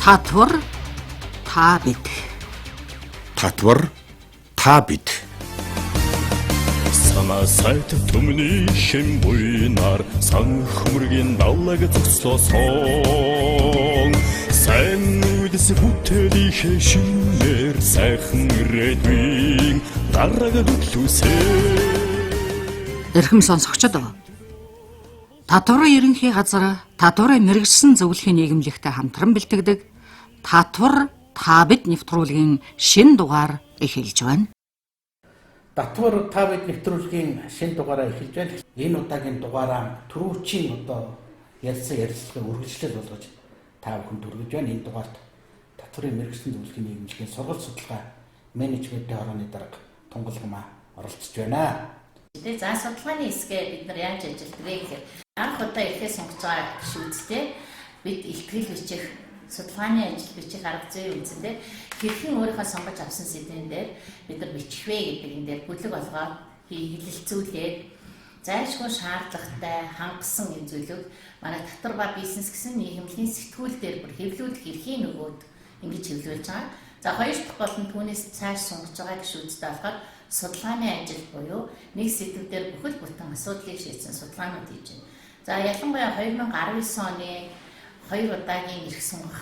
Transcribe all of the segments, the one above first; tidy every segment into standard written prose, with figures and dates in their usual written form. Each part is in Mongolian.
Татвар та бид. Татвар та бид. Санаа сайт төмний шин буйнаар сан хөмргийн даллаг зогсоосон сайн үдэс бүтээлийнхээ шинээр сайхан ирээдүйн дараагаад хөтлөсэй. Эрхэм сонсогчдод Татварын ерөнхий газар татварын мэргэжсэн зөвлөхийн нийгэмлэгтэй хамтран бэлтгэдэг Татвар та бид нэвтрүүлгийн шинэ дугаар эхэлж байна. Татвар та бид нэвтрүүлгийн шинэ дугаараа эхэлж байна. Энэ удаагийн дугаараа түрүүчийн ярьсан ярилцлагыг үргэлжлэл болгож та бүхэнд хүргэж байна. Энэ дугаарт татварын мэргэжсэн зөвлөхийн нийгэмлэгийн сургалт судалгаа менежментийн хорооны дарга тунгалгамаа оролцож байна. За судалгааны хэсгээ бид нар яаж ажилладаг вэ гэхээр анх удаа ирэхээ сонгож байгаа гишүүдтэй бид илтгэл бичих, судалгааны ажил бичих арга зүйн үндсэндээ хэрхэн өөрийнхөө сонгож авсан сэдвэн дээр бид нар бичих вэ гэдэг энэ дээр бүлэг олгоод хэлэлцүүлээд зайлшгүй шаардлагатай хангасан энэ зүйлүүд манай татвар ба бизнес гэсэн нийгэмлэгийн сэтгүүл дээр бүр хэвлүүлэх эрхийн нөгөөд ингэж хэвлүүлж байгаа. За хоёр дахь гол нь түүнээс цааш сонгож байгаа гишүүдтэй болохоор судалгааны ажил буюу нэг сэдвээр бүхэл бүтэн асуудлыг шийдсэн судалгаанууд хийж байна. За ялангуяа 2019 оны 2 удаагийн эрх сонгох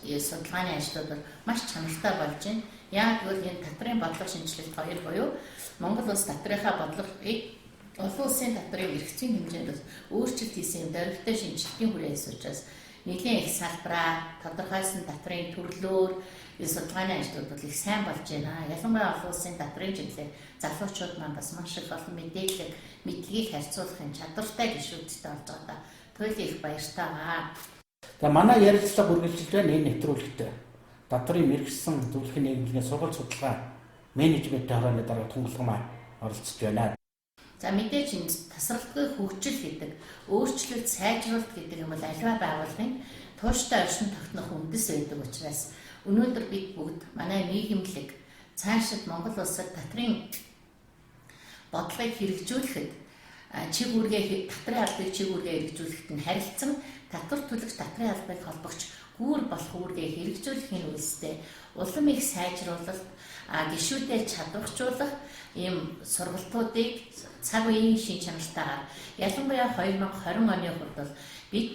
судалгааны ажлууд бол маш чанартай болж байна. Яг гэвэл энэ татрын бодлого шинжилэлт 2 буюу Монгол улс татрынхаа бодлогыг олон улсын татрын эрх зүйн хэмжээнд өөрчлөлт хийсэн дөрвөлтэй шинжилгээний хүрээс учраас нэлийн их салбараа тодорхойлсон татрын төрлөөр энэ судалгааны ажлууд бол их сайн болж байна. Ялангуяа олон улсын татрын чиглэлээр залуучууд маань бас маш их олон мэдээлэл, мэдлэгийг харьцуулахын чадвартай гишүүдтэй болж байгаа. Туйлын их баяртай байгаа. За манай ярилцлага үргэлжилж байна. Энэ нэвтрүүлэгт татварын мэргэжсэн зөвлөхийн нийгэмлэгийн сургалт судалгаа менежментийн хорооны дарга тунгалгамаа оролцож байна. За мэдээж энэ тасралтгүй хөгжил гэдэг, өөрчлөлт сайжруулалт гэдэг юм бол аливаа байгууллагын тууштай оршин тогтнох үндэс байдаг учраас өнөөдөр бид бүгд манай нийгэмлэг цаашид Монгол улсад татрын бодлогыг хэрэгжүүлэхэд чиг үүргээ татрын албыг чиг үүргээ хэрэгжүүлэхэд нь харилцан татвар төлөгч татрын албыг холбогч гүүр болох үүргээ хэрэгжүүлэхийн үйлстэй улам их сайжруулалт гишүүдэд чадварчуулах ийм сургалтуудыг цаг үеийн шин чанартайгаар ялангуяа 2020 оны хувьд бол бид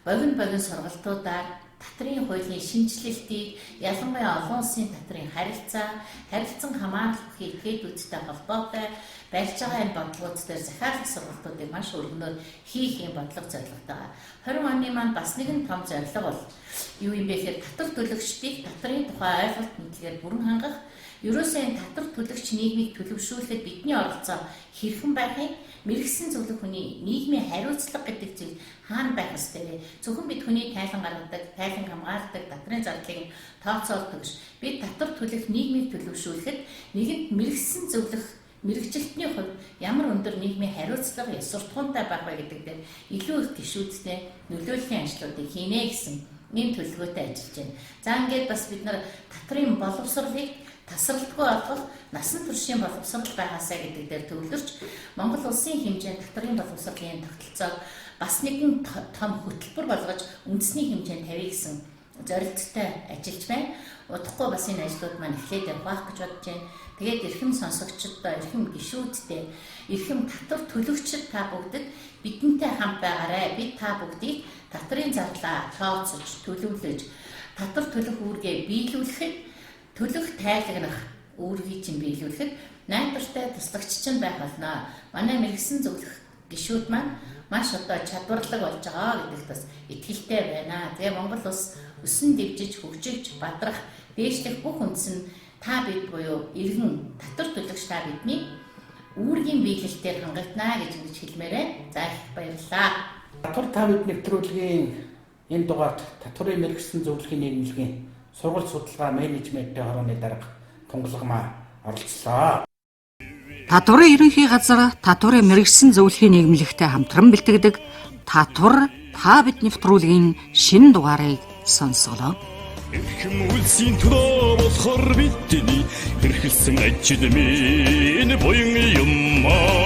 богино сургалтуудаар татрын хуулийн шинжилэлтийг ялангуяа олон улсын татрын харилцан хамаарах этгээдүүдтэй холбоотой барьж байгаа энэ бодлогууд дээр захиалах сургалтуудыг маш өргөнөөр хийх юм бодлого зорилготой. 20 оны маань бас нэгэн том зорилго бол юу юм бэ гэхээр татвар төлөгчдийг татрын тухай ойлголт мэдлэгээр бүрэн хангах, ерөөсөө энэ татвар төлөгч нийгмийг төлөвшүүлэхэд бидний оролцоо хэрхэн байхыг мэргэжсэн зөвлөх хүний нийгмийн хариуцлага гэдэг зүйл хаана байх ёстой вэ? Зөвхөн бид хүний тайлан гаргадаг, тайлан хамгаалдаг татрын зардлыг тооцоолдог ш. Бид татвар төлөх нийгмийг төлөвшүүлэхэд нэгэнт мэргэжсэн зөвлөх мэргэжилтний хувьд ямар өндөр нийгмийн хариуцлага ёс суртахуунтай байх вэ гэдэг дээр илүү их гишүүдтэй нөлөөллийн ажлуудыг хийнэ гэсэн ийм төлөвлөгөөтэй ажиллаж байна. За ингээд бас бид нар татрын боловсролыг тасралтгүй олгох насан туршийн боловсрол байгаасаа гэдэг дээр төвлөрч Монгол улсын хэмжээнд татрын боловсролын тогтолцоог бас нэгэн том хөтөлбөр болгож үндэсний хэмжээнд тавья гэсэн зорилттой ажиллаж байна. Удахгүй бас энэ ажлууд маань эхлээд явах гэж бодож байна. Тэгээд эрхэм сонсогчдод, эрхэм гишүүдтэй, эрхэм татвар төлөгчид та бүгдд бидэнтэй хамт байгаарай. Бид та бүгдийг татрын зарлаа тооцож, төлөвлөж, татвар төлөх үүргээ биелүүлэхэд төлөх тайлагнах үүргийг чинь биелүүлэхэд найдвартай туслагч чинь байх болно. Манай мэргэжсэн зөвлөх гишүүд маань маш одоо чадварлаг болж байгаа гэдэгт бас итгэлтэй байна. Тэгээ Монгол улс өсөн дэвжиж, хөгжиж, бадрах, дээшлэх бүх үндэс нь та бид буюу иргэн татвар төлөгч та бидний үүргийн биелэлтээр хангагдана гэж ингэж хэлмээрээ. За их баярлалаа. Татвар та бид нэвтрүүлгийн энэ дугаарт татварын мэргэжсэн зөвлөхийн нийгэмлэгийн сургалт судалгаа менежментийн хорооны дарга тунгалгамаа оролцлоо. Татварын ерөнхий газар татварын мэргэжсэн зөвлөхийн нийгэмлэгтэй хамтран бэлтгэдэг Татвар та бид нэвтрүүлгийн шинэ дугаарыг сонсголоо. Эрхэм үлсийн төлөө болохоор бидний эрхэлсэн ажил минь буян юм аа.